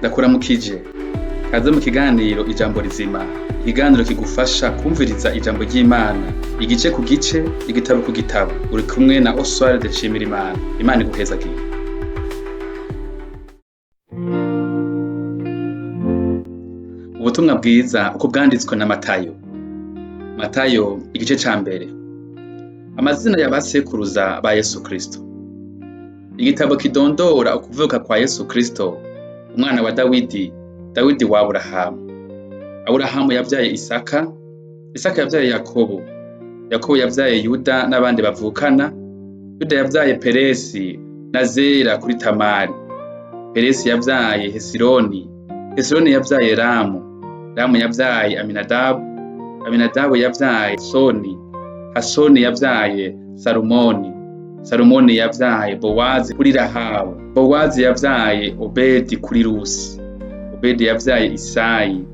Ndakuramukije kaze mu kiganiro ijambo rizima, ikiganiro kigufasha kumviriza ijambo ry'Imana igice ku gice, igitabo ku gitabo. Uri kumwe na Oswald Nshimirimana. Imana iguhezagire. Ubutumwa bwiza uko bwanditswe na Matayo igice ca mbere. Amazina y'abasekuruza ba Yesu Kristo. Igitabo kidondora ukuvuka kwa Yesu Kristo, umwana wa Dawidi wa Aburahamu. Aburahamu yavyaye Isaka yavyaye Yakobo yavyaye Yuda n'abandi bavukana. Yuda yavyaye Peresi na Zera kuri Tamari. Peresi yavyaye Hesironi yavyaye Ramu yavyaye Aminadabu yavyaye Hasoni yavyaye Salumoni yavyaye Bowazi kuri Rahabu. Bowazi yavyaye Obedi kuri Rusi. Obedi yavyaye Isayi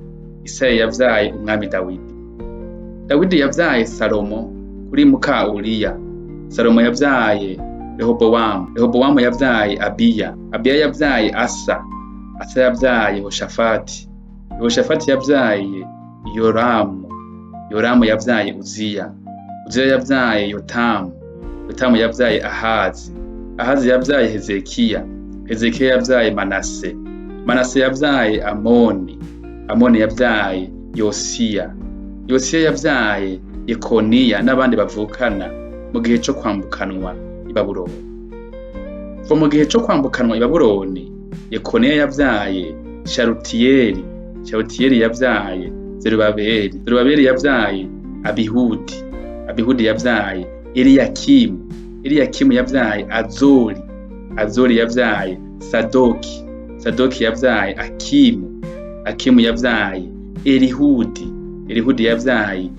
yavyaye umwami Dawidi. Dawidi yavyaye Salomo kuri muka Uriya. Salomo yavyaye Rehobowamu yavyaye Abiya yavyaye Asa yavyaye Hoshafati yavyaye Yoramu yavyaye Uziya yavyaye Yotamu yavyaye Ahazi yavyaye Hezekiya yavyaye Manase yavyaye Amoni yavyaye Yosiya yavyaye Yekoniya n'abandi bavukana mu gihe co kwambukanwa i Babuloni. Kuva mu gihe co kwambukanwa i Babuloni, Yekoniya yavyaye Shalutiyeli yavyaye Zerubabeli yavyaye Abihudi yavyaye Eliyakimu yavyaye Azori yavyaye Sadoki yavyaye Akimu yavyaye Elihudi yavyaye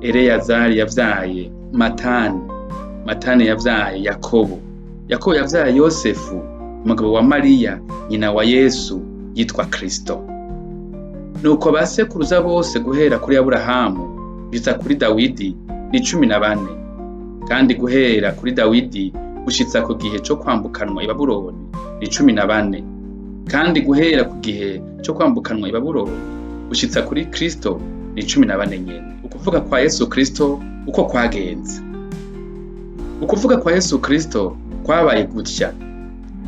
Eleyazari yavyaye Matani yavyaye Yakobo yavyaye Yosefu umugabo wa Mariya nyina wa Yesu yitwa Kristo. Nuko basekuruza bose guhera kuri Aburahamu gushitsa kuri Dawidi ni 14, kandi guhera kuri Dawidi gushitsa ku gihe co kwambukanwa i Babuloni ni 14, kandi guhera ku gihe co kwambukanwa i Babuloni gushitsa kuri Kristo ni 14 nyene. Ukuvuga kwa Yesu Kristo uko kwagenze. Ukuvuga kwa Yesu Kristo kwabaye gutya: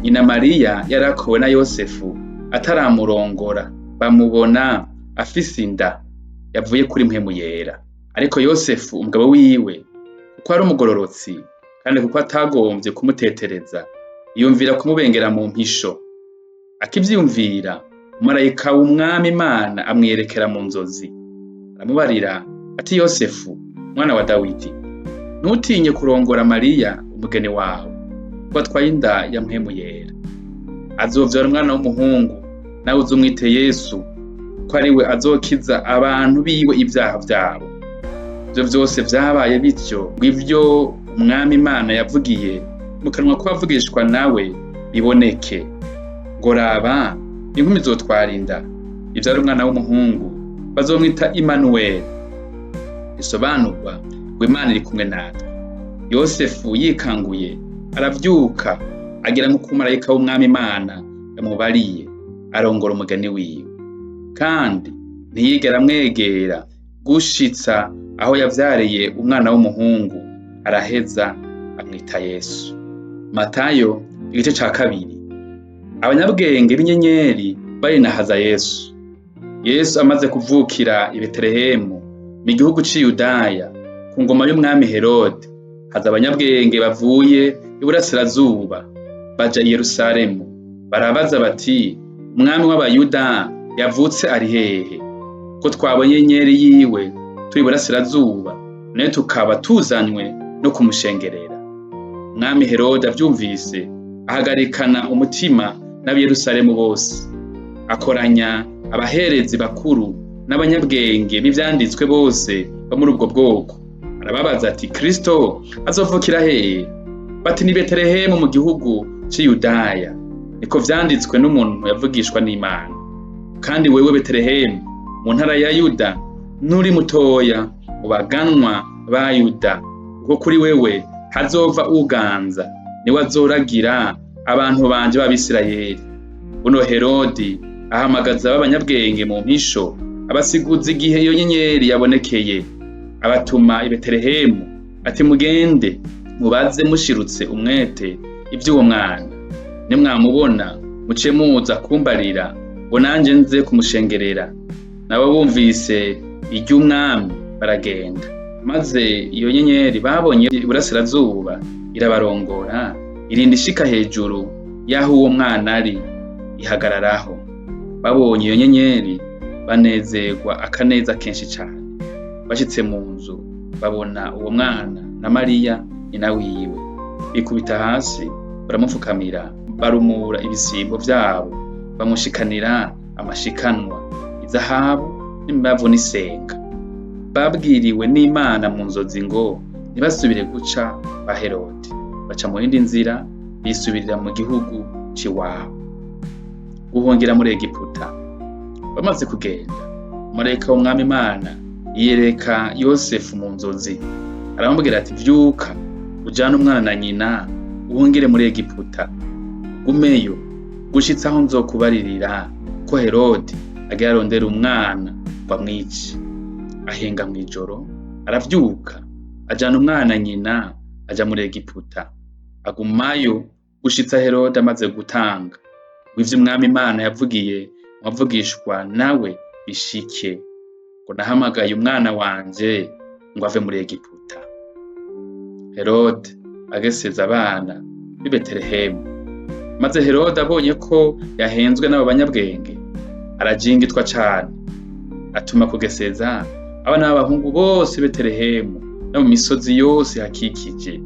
nyina Mariya yarakowe na Yosefu ataramurongora, bamubona afise inda yavuye kuri mpwemu yera. Ariko Yosefu umugabo wiwe kuko ari umugororotsi, kandi kuko atagomvye kumutetereza, yumvira kumubengera mu mpisho. Akivyumvira, umumarayika w'umwami Imana amwerekera mu nzozi, aramubarira ati: Yosefu mwana wa Dawidi, ntutinye kurongora Mariya umugeni wawe, kuko atwaye inda ya mpwemu yera. Azovyara umwana w'umuhungu, nawe uzumwite Yesu, ko ari we azokiza abantu biwe ivyaha vyabo. Ivyo vyose vyabaye bityo ngo ivyo umwami Imana yavugiye mu kanwa k'abavugishwa nawe biboneke, ngo raba, inkumi izotwara inda, ivyara umwana w'umuhungu, bazomwita Imanuweli. Bisobanurwa ngo Imana iri kumwe natwe. Yosefu yikanguye aravyuka, agira nk'uko umumarayika w'umwami Imana yamubariye, arongora umugeni wiwe, kandi ntiyigera amwegera gushitsa aho yavyariye umwana w'umuhungu, araheza amwita Yesu. Matayo igice ca kabiri. Abanyabwenge b'inyenyeri barinahaza Yesu. Yesu amaze kuvukira i Betelehemu mu gihugu c'i Yudaya ku ngoma y'umwami Herode, haza abanyabwenge bavuye iburasirazuba baja i Yerusalemu, barabaza bati: umwami w'Abayuda yavutse ari hehe? Ko twabonye inyenyeri yiwe turi iburasirazuba, nayo tukaba tuzanywe no kumushengerera. Umwami Herode avyumvise, ahagarikana umutima n'ab'i Yerusalemu bose, akoranya abaherezi bakuru n'abanyabwenge b'ivyanditswe bose bo muri ubwo bwoko, arababaza ati: Kristo azovukira hehe? Bati: ni Betelehemu mu gihugu c'i Yudaya, niko vyanditswe n'umuntu yavugishwa n'Imana. Kandi wewe Betelehemu mu ntara ya Yuda nturi mutoya mu baganwa ba Yuda, kuko kuri wewe hazova uganza, niwe azoragira abantu banje b'Abisirayeli. buno Herodi ahamagaza b'abanyabwenge mu mpisho, abasiguza igihe iyo nyenyeri yabonekeye, abatuma i Betelehemu ati mugende mubaze mushirutse umwete ivy'uwo mwana, nimwamubona muce muza kumbarira ngo nanje nze kumushengerera. Nabo bumvise iry'umwami baragenda, maze iyo nyenyeri babonye iburasirazuba irabarongora, irinda ishika hejuru y'aho uwo mwana ari, ihagararaho. Babonye iyo nyenyeri banezerwa akaneza kenshi cane. Bashitse mu nzu babona uwo mwana na Mariya nyina wiwe, bikubita hasi baramupfukamira, barumura ibisimbo vyabo, bamushikanira amashikanwa, izahabu n'imibavu n'isenga. Babwiriwe n'Imana mu nzozi ngo ntibasubire guca kwa Herodi, baca mu yindi nzira bisubirira mu gihugu c'iwabo. Guhungira muri Egiputa. Bamaze kugenda, marayika w'Umwami Imana yiyereka Yosefu mu nzozi, aramubwira ati vyuka ujane umwana na nyina uhungire muri Egiputa, ugumeyo gushitsa aho nzokubaririra ko Herodi agira arondera umwana ngo amwice. Ahenga mw'ijoro aravyuka ajana umwana na nyina aja muri Egiputa, agumayo gushitsa Herodi amaze gutanga ngo ivyo Umwami Imana yavugiye wavugishwa nawe bishike, ngo nahamagaye umwana wanje ngo ave muri Egiputa. Herode ageseza abana b'i Betelehemu, maze Herode abonye ko yahenzwe n'abo banyabwenge arajingitwa cane, atuma kugeseza abana b'abahungu bose b'i Betelehemu no mu misozi yose hakikije.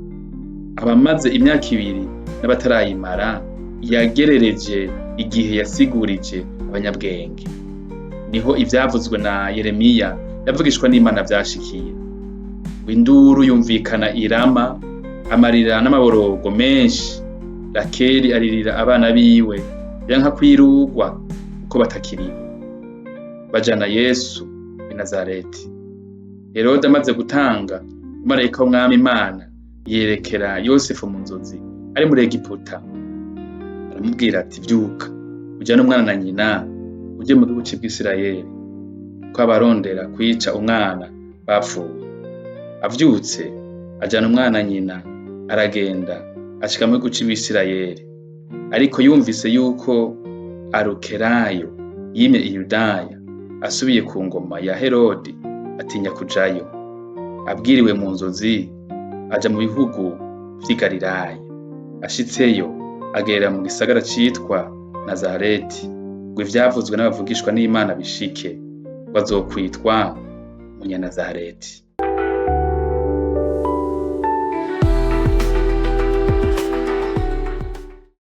Abamaze imyaka 2 n'abatarayimara yagerereje igihe yasigurije abanyabwenge. Niho ivyavuzwe na Yeremiya yavugishwa n'Imana vyashikiye. Induru yumvikana irama, amarira n'amaborogo menshi. Rakeli aririra abana biwe yanka kwirugwa uko batakiriho. Bajana Yesu i Nazareti. Herode amaze gutanga, marayika w'Umwami Imana yerekera Yosefu mu nzozi ari muri Egiputa, aramubwira ati vyuka ujane umwana na nyina uje mu gihugu c'Isirayeli, ko abarondera kwica umwana bapfuye. Avyutse ajana umwana nyina aragenda ashika mu gihugu c'Isirayeli, ariko yumvise yuko Arukelayo yimye i Yudaya asubiye ku ngoma ya Herodi, atinya kujayo. Abwiriwe mu nzozi aja mu bihugu vy'i Galilaya. Ashitseyo agerera mu gisagara citwa Nazareti, ngo ivyavuzwe n'abavugishwa n'Imana bishike, ngo azokwitwa Umunyanazareti.